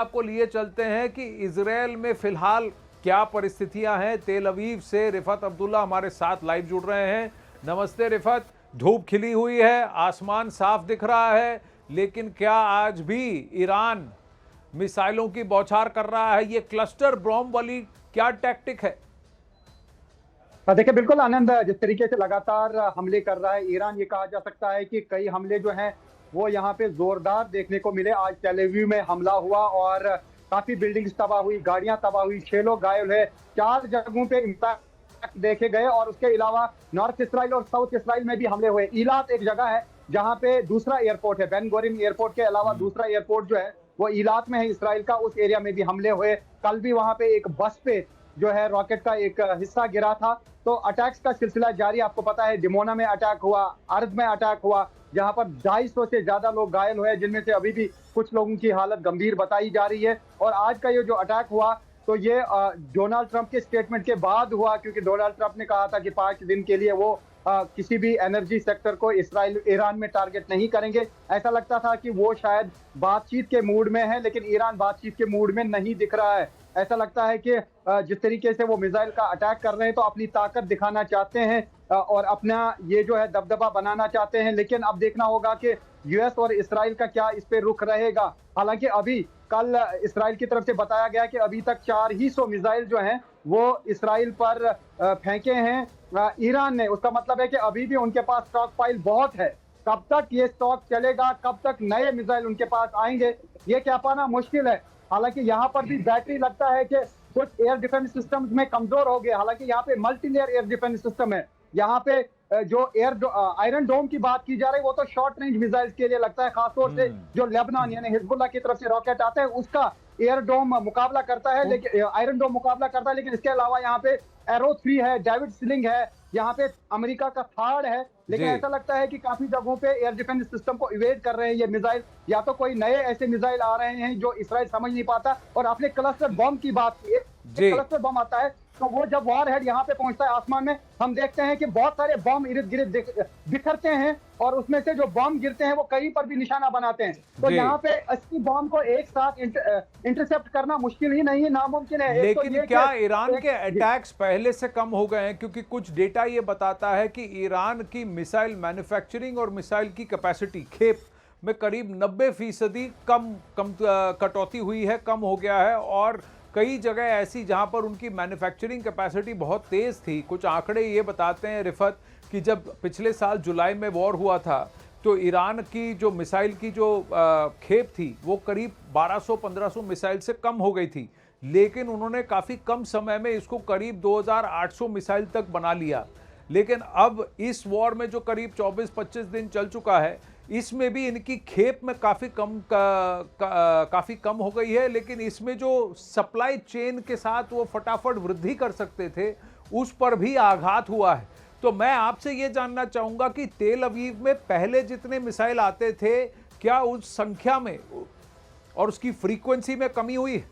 आपको लिए चलते हैं कि इजराइल में फिलहाल क्या परिस्थितियां हैं। तेल अवीव से रिफत अब्दुल्ला हमारे साथ लाइव जुड़ रहे हैं। नमस्ते रिफत। धूप खिली हुई है, आसमान साफ दिख रहा है, लेकिन क्या आज भी ईरान मिसाइलों की बौछार कर रहा है? ये क्लस्टर बॉम्ब वाली क्या टैक्टिक है? देखिए बिल्कुल आनंद, जिस तरीके से लगातार हमले कर रहा है ईरान, ये कहा जा सकता है कि कई हमले जो हैं वो यहाँ पे जोरदार देखने को मिले। आज टेल अवीव में हमला हुआ और काफी बिल्डिंग्स तबाह हुई, गाड़ियां तबाह हुई, 6 लोग घायल हुए, 4 जगहों पे इम्पैक्ट देखे गए। और उसके अलावा नॉर्थ इसराइल और साउथ इसराइल में भी हमले हुए। ईलात एक जगह है जहाँ पे दूसरा एयरपोर्ट है, बेन गोरिन एयरपोर्ट के अलावा दूसरा एयरपोर्ट जो है वो ईलात में है इसराइल का, उस एरिया में भी हमले हुए। कल भी वहां पे एक बस पे जो है रॉकेट का एक हिस्सा गिरा था। तो अटैक्स का सिलसिला जारी। आपको पता है डिमोना में अटैक हुआ, अर्द में अटैक हुआ, जहां पर 250 से ज्यादा लोग घायल हुए, जिनमें से अभी भी कुछ लोगों की हालत गंभीर बताई जा रही है। और आज का ये जो अटैक हुआ तो ये डोनाल्ड ट्रंप के स्टेटमेंट के बाद हुआ, क्योंकि डोनाल्ड ट्रंप ने कहा था कि 5 दिन के लिए वो किसी भी एनर्जी सेक्टर को इसराइल ईरान में टारगेट नहीं करेंगे। ऐसा लगता था कि वो शायद बातचीत के मूड में है, लेकिन ईरान बातचीत के मूड में नहीं दिख रहा है। ऐसा लगता है कि जिस तरीके से वो मिसाइल का अटैक कर रहे हैं तो अपनी ताकत दिखाना चाहते हैं और अपना ये जो है दबदबा बनाना चाहते हैं। लेकिन अब देखना होगा कि यूएस और इसराइल का क्या इस पे रुख रहेगा। हालांकि अभी कल इसराइल की तरफ से बताया गया कि अभी तक 400 मिसाइल जो हैं वो इसराइल पर फेंके हैं ईरान ने। उसका मतलब है कि अभी भी उनके पास स्टॉक पाइल बहुत है। कब तक ये स्टॉक चलेगा, कब तक नए मिसाइल उनके पास आएंगे, ये क्या पाना मुश्किल है। हालांकि यहाँ पर भी बैटरी लगता है कि कुछ एयर डिफेंस सिस्टम्स में कमजोर हो गए। हालांकि यहाँ पे multi layer air defence system है। यहाँ पे जो आयरन डोम की बात की जा रही है वो तो शॉर्ट रेंज मिसाइल्स के लिए लगता है, खासतौर से जो लेबनान यानी हिजबुल्लाह की तरफ से रॉकेट आता है उसका एयर डोम मुकाबला करता है, लेकिन आयरन डोम मुकाबला करता है। लेकिन इसके अलावा यहाँ पे एरो 3 है, डेविड स्लिंग है, यहाँ पे अमेरिका का थार्ड है। लेकिन ऐसा लगता है कि काफी जगहों पे एयर डिफेंस सिस्टम को इवेड कर रहे हैं ये मिसाइल। या तो कोई नए ऐसे मिसाइल आ रहे हैं जो इसराइल समझ नहीं पाता। और आपने क्लस्टर बॉम्ब की बात की, क्लस्टर बॉम्ब आता है तो वो जब वॉर हेड यहाँ पे पहुंचता है आसमान में, हम देखते हैं कि बहुत सारे बॉम्ब इर्द गिर्द बिखरते हैं और उसमें से जो बॉम्ब गिरते हैं वो कहीं पर भी निशाना बनाते हैं। तो यहाँ पे 80 बॉम्ब को एक साथ इंटरसेप्ट करना मुश्किल ही नहीं है, नामुमकिन है। लेकिन तो क्या ईरान के अटैक्स पहले से कम हो गए हैं? क्योंकि कुछ डेटा ये बताता है कि ईरान की मिसाइल मैन्युफैक्चरिंग और मिसाइल की कैपेसिटी खेप में करीब 90% कम कटौती हुई है, कम हो गया है। और कई जगह ऐसी जहां पर उनकी मैन्युफैक्चरिंग कैपेसिटी बहुत तेज थी। कुछ आंकड़े ये बताते हैं रिफत कि जब पिछले साल जुलाई में वॉर हुआ था तो ईरान की जो मिसाइल की जो खेप थी वो करीब 1200-1500 मिसाइल से कम हो गई थी, लेकिन उन्होंने काफ़ी कम समय में इसको करीब 2800 मिसाइल तक बना लिया। लेकिन अब इस वॉर में जो करीब 24-25 दिन चल चुका है, इसमें भी इनकी खेप में काफ़ी कम हो गई है। लेकिन इसमें जो सप्लाई चेन के साथ वो फटाफट वृद्धि कर सकते थे, उस पर भी आघात हुआ है। तो मैं आपसे ये जानना चाहूँगा कि तेल अवीव में पहले जितने मिसाइल आते थे, क्या उस संख्या में और उसकी फ्रीक्वेंसी में कमी हुई है?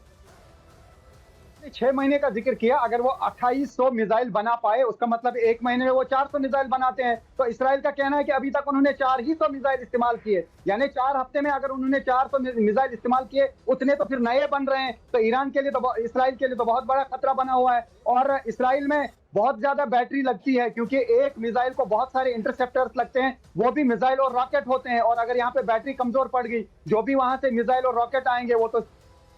6 महीने का जिक्र किया। अगर वो 2800 मिसाइल बना पाए, उसका मतलब 1 महीने में वो 400 मिसाइल बनाते हैं। तो इसराइल का कहना है कि अभी तक उन्होंने 400 मिसाइल इस्तेमाल किए, यानी 4 हफ्ते में अगर उन्होंने 400 मिसाइल इस्तेमाल किए, उतने तो फिर नए बन रहे हैं। तो ईरान के लिए तो इसराइल के लिए तो बहुत बड़ा खतरा बना हुआ है। और इसराइल में बहुत ज्यादा बैटरी लगती है, क्योंकि एक मिसाइल को बहुत सारे इंटरसेप्टर्स लगते हैं, वो भी मिसाइल और रॉकेट होते हैं। और अगर यहाँ पे बैटरी कमजोर पड़ गई, जो भी वहां से मिसाइल और रॉकेट आएंगे वो तो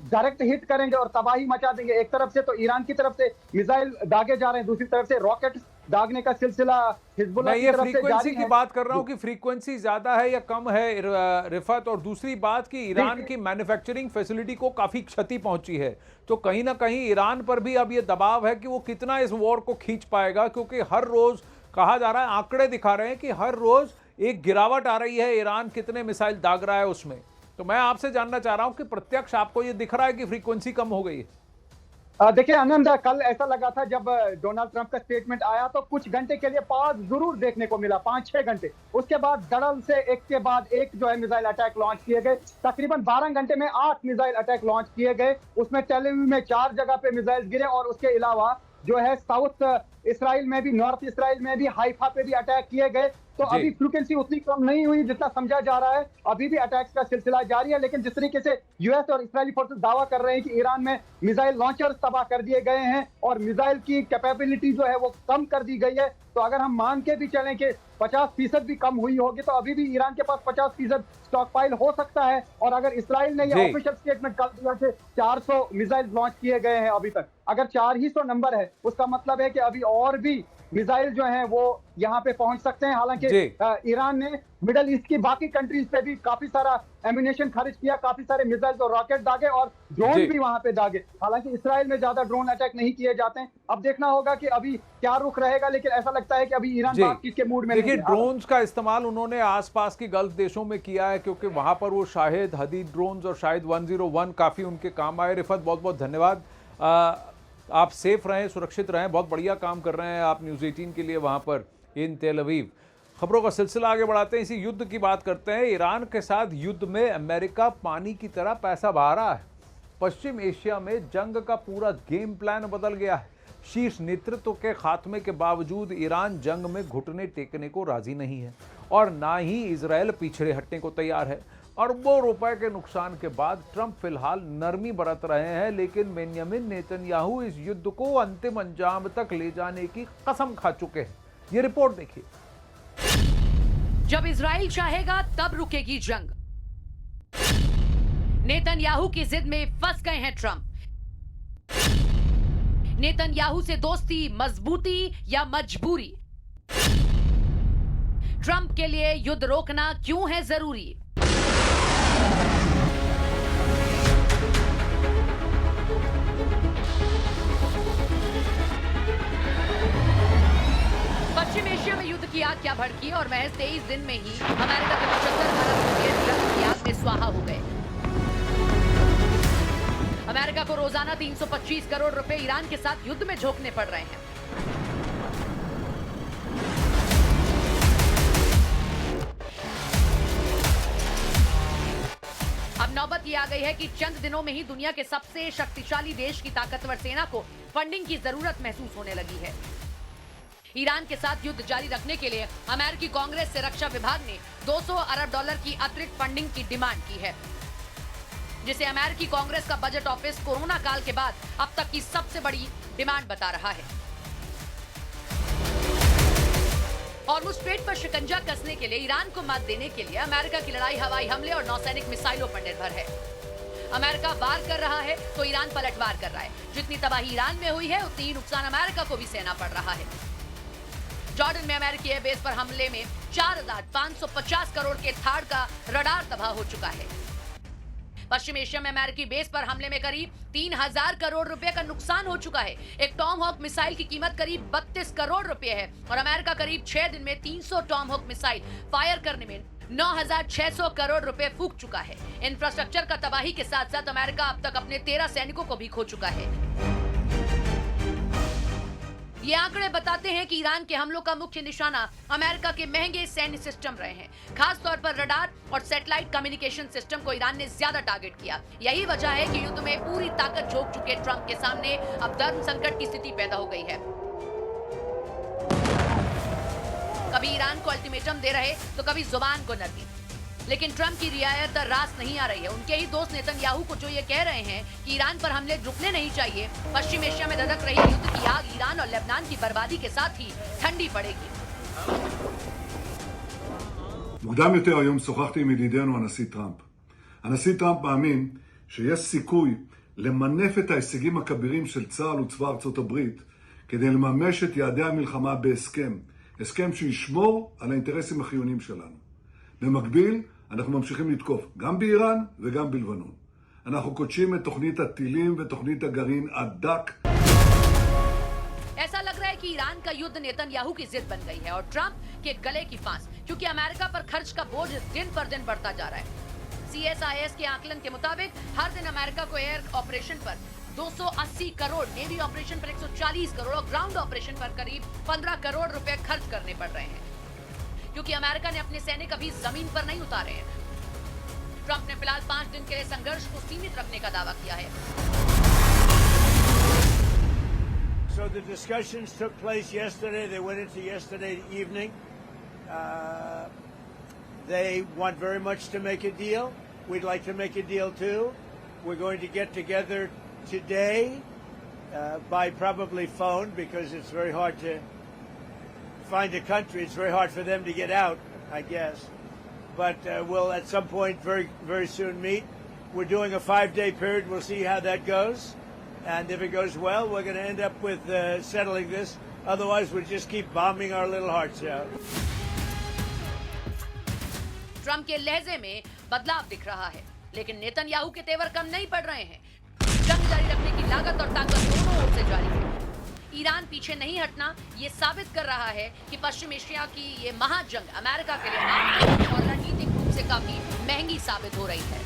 डायरेक्ट हिट करेंगे और तबाही मचा देंगे। एक तरफ से तो ईरान की तरफ से मिसाइल दागे जा रहे हैं, दूसरी तरफ से रॉकेट दागने का सिलसिला हिजबुल्लाह की तरफ से जारी है। फ्रीक्वेंसी की बात कर रहा हूं कि फ्रीक्वेंसी ज्यादा है या कम है रिफत। और दूसरी बात कि ईरान की मैन्युफैक्चरिंग फैसिलिटी को काफी क्षति पहुंची है, तो कहीं ना कहीं ईरान पर भी अब ये दबाव है कि वो कितना इस वॉर को खींच पाएगा। क्योंकि हर रोज कहा जा रहा है, आंकड़े दिखा रहे हैं कि हर रोज एक गिरावट आ रही है, ईरान कितने मिसाइल दाग रहा है उसमें। तो मैं आपसे जानना चाह रहा हूं कि प्रत्यक्ष आपको ये दिख रहा है कि फ्रीक्वेंसी कम हो गई है? देखिए आनंद, कल ऐसा लगा था जब डोनाल्ड ट्रंप का स्टेटमेंट आया तो कुछ घंटे के लिए पॉज जरूर देखने को मिला, 5-6 घंटे। उसके बाद धड़ल से एक के बाद एक जो है मिसाइल अटैक लॉन्च किए गए। तकरीबन 12 घंटे में 8 मिसाइल अटैक लॉन्च किए गए। उसमें टेल अवीव में 4 जगह पे मिसाइल गिरे और उसके अलावा जो है साउथ इसराइल में भी, नॉर्थ इसराइल में भी, हाइफा पे भी अटैक किए गए। तो जी। अभी फ्रीक्वेंसी उतनी कम नहीं हुई जितना समझा जा रहा है। अभी भी अटैक्स का सिलसिला जारी है। लेकिन जिस तरीके से यूएस और इस्राएली फोर्सेस दावा कर रहे हैं कि ईरान में मिसाइल लॉन्चर्स तबाह कर दिए गए हैं और मिसाइल की कैपेबिलिटी जो है वो कम कर दी गई है, तो अगर हम मान के भी चलें कि 50% भी कम हुई होगी, तो अभी भी ईरान के पास 50% स्टॉक पाइल हो सकता है। और अगर इसराइल ने जी। यह ऑफिशियल स्टेटमेंट कर दिया कि 400 मिसाइल लॉन्च किए गए हैं अभी तक, अगर 400 नंबर है, उसका मतलब है कि अभी और भी मिसाइल जो हैं वो यहाँ पे पहुंच सकते हैं। हालांकि जी। ईरान ने मिडल ईस्ट की बाकी कंट्रीज पे भी काफी सारा एम्यूनेशन खर्च किया, काफी सारे मिसाइल और रॉकेट दागे और जी। ड्रोन भी वहां पे दागे। हालांकि इसराइल में ज्यादा ड्रोन अटैक नहीं किए जाते हैं। अब देखना होगा कि अभी क्या रुख रहेगा, लेकिन ऐसा लगता है कि अभी ईरान जी। बातचीत के मूड में नहीं देखिए, है। ड्रोन्स का इस्तेमाल उन्होंने आसपास की गल्फ देशों में किया है, क्योंकि वहां पर वो शाहिद, हदीद ड्रोन्स और शाहिद 101 काफी उनके काम आए। रिफत, बहुत बहुत धन्यवाद। आप सेफ रहें, सुरक्षित रहें। बहुत बढ़िया काम कर रहे हैं आप न्यूज़ 18 के लिए वहां पर इन तेल अवीव। खबरों का सिलसिला आगे बढ़ाते हैं, इसी युद्ध की बात करते हैं। ईरान के साथ युद्ध में अमेरिका पानी की तरह पैसा बहा रहा है। पश्चिम एशिया में जंग का पूरा गेम प्लान बदल गया है। शीर्ष नेतृत्व के खात्मे के बावजूद ईरान जंग में घुटने टेकने को राजी नहीं है और ना ही इजरायल पीछे हटने को तैयार है। अरबों रुपए के नुकसान के बाद ट्रंप फिलहाल नरमी बरत रहे हैं, लेकिन बेंजामिन नेतन्याहू इस युद्ध को अंतिम अंजाम तक ले जाने की कसम खा चुके हैं। ये रिपोर्ट देखिए। जब इजराइल चाहेगा तब रुकेगी जंग। नेतन्याहू की जिद में फंस गए हैं ट्रंप। नेतन्याहू से दोस्ती मजबूती या मजबूरी? ट्रंप के लिए युद्ध रोकना क्यों है जरूरी? पश्चिम एशिया में युद्ध की आग क्या भड़की और महज 23 दिन में ही अमेरिका के 75 अरब रुपये जंग की आग में स्वाहा हो गए। अमेरिका को रोजाना 325 करोड़ रुपए ईरान के साथ युद्ध में झोंकने पड़ रहे हैं। अब नौबत ये आ गई है कि चंद दिनों में ही दुनिया के सबसे शक्तिशाली देश की ताकतवर सेना को फंडिंग की जरूरत महसूस होने लगी है। ईरान के साथ युद्ध जारी रखने के लिए अमेरिकी कांग्रेस से रक्षा विभाग ने 200 अरब डॉलर की अतिरिक्त फंडिंग की डिमांड की है, जिसे अमेरिकी कांग्रेस का बजट ऑफिस कोरोना काल के बाद अब तक की सबसे बड़ी डिमांड बता रहा है। हॉर्मुज़ स्ट्रेट पर शिकंजा कसने के लिए, ईरान को मात देने के लिए अमेरिका की लड़ाई हवाई हमले और नौसैनिक मिसाइलों पर निर्भर है। अमेरिका वार कर रहा है तो ईरान पलटवार कर रहा है। जितनी तबाही ईरान में हुई है, उतनी ही नुकसान अमेरिका को भी सहना पड़ रहा है। जॉर्डन में अमेरिकी एयरबेस पर हमले में 4,550 करोड़ के थाड़ का रडार तबाह हो चुका है। पश्चिम एशिया में अमेरिकी बेस पर हमले में करीब 3,000 करोड़ रुपए का नुकसान हो चुका है। एक टॉम हॉक मिसाइल की कीमत करीब 32 करोड़ रुपए है और अमेरिका करीब 6 दिन में 300 टॉम हॉक मिसाइल फायर करने में 9,600 करोड़ रुपए फूंक चुका है। इंफ्रास्ट्रक्चर का तबाही के साथ साथ अमेरिका अब तक अपने 13 सैनिकों को भी खो चुका है। ये आंकड़े बताते हैं कि ईरान के हमलों का मुख्य निशाना अमेरिका के महंगे सैन्य सिस्टम रहे हैं। खास तौर पर रडार और सैटेलाइट कम्युनिकेशन सिस्टम को ईरान ने ज्यादा टारगेट किया। यही वजह है कि युद्ध में पूरी ताकत झोंक चुके ट्रंप के सामने अब धर्म संकट की स्थिति पैदा हो गई है। कभी ईरान को अल्टीमेटम दे रहे तो कभी जुबान को नरमी, लेकिन ट्रंप की रियायत रास नहीं आ रही है। उनके ही दोस्त नेतन्याहू को जो ये कह रहे हैं कि ईरान पर हमले रुकने नहीं चाहिए, पश्चिम एशिया में धधक रही युद्ध की आग ईरान और लेबनान की बर्बादी के साथ ही ठंडी पड़ेगी। מוקדם יותר היום שוחחתי עם ידידנו הנשיא טראמפ. הנשיא טראמפ מאמין שיש סיכוי למנף את ההישגים הכבירים של צה"ל וצבא ארצות הברית כדי לממש את יעדי המלחמה בהסכם, הסכם שישמור על האינטרסים החיוניים שלנו. במקביל, אנחנו ממשיכים לתקוף גם באיראן וגם בלבנון. אנחנו קודשים את תוכנית הטילים ותוכנית הגרעין עד דק. ऐसा लग रहा है कि ईरान का युद्ध नेतन्याहू की जिद बन गई है और ट्रंप के गले की फांस, क्योंकि अमेरिका पर खर्च का बोझ दिन पर दिन बढ़ता जा रहा है। CSIS के आकलन के मुताबिक हर दिन अमेरिका को एयर ऑपरेशन पर 280 करोड़, नेवी ऑपरेशन पर 140 करोड़ और ग्राउंड ऑपरेशन पर करीब 15 करोड़ रुपए खर्च करने पड़ रहे हैं, क्योंकि अमेरिका ने अपने सैनिक अभी जमीन पर नहीं उतारे हैं। ट्रंप ने फिलहाल 5 दिन के लिए संघर्ष को सीमित रखने का दावा किया है। So the discussions took place yesterday. They went into yesterday evening. They want very much to make a deal. We'd like to make a deal too. We're going to get together today by probably phone because it's very hard to find a country. It's very hard for them to get out, I guess. But we'll at some point very, very soon meet. We're doing a 5-day period. We'll see how that goes. And if it goes well, we're going to end up with settling this. Otherwise, we'll just keep bombing our little hearts out. Trump के लहजे में बदलाव दिख रहा है, लेकिन Netanyahu के तेवर कम नहीं पड़ रहे हैं। जंग जारी रखने की लागत और ताकत दोनों ओर से जारी है। ईरान पीछे नहीं हटना ये साबित कर रहा है कि पश्चिम एशिया की ये महाजंग अमेरिका के लिए आर्थिक और रणनीतिक रूप से काफी महंगी साबित हो रही है।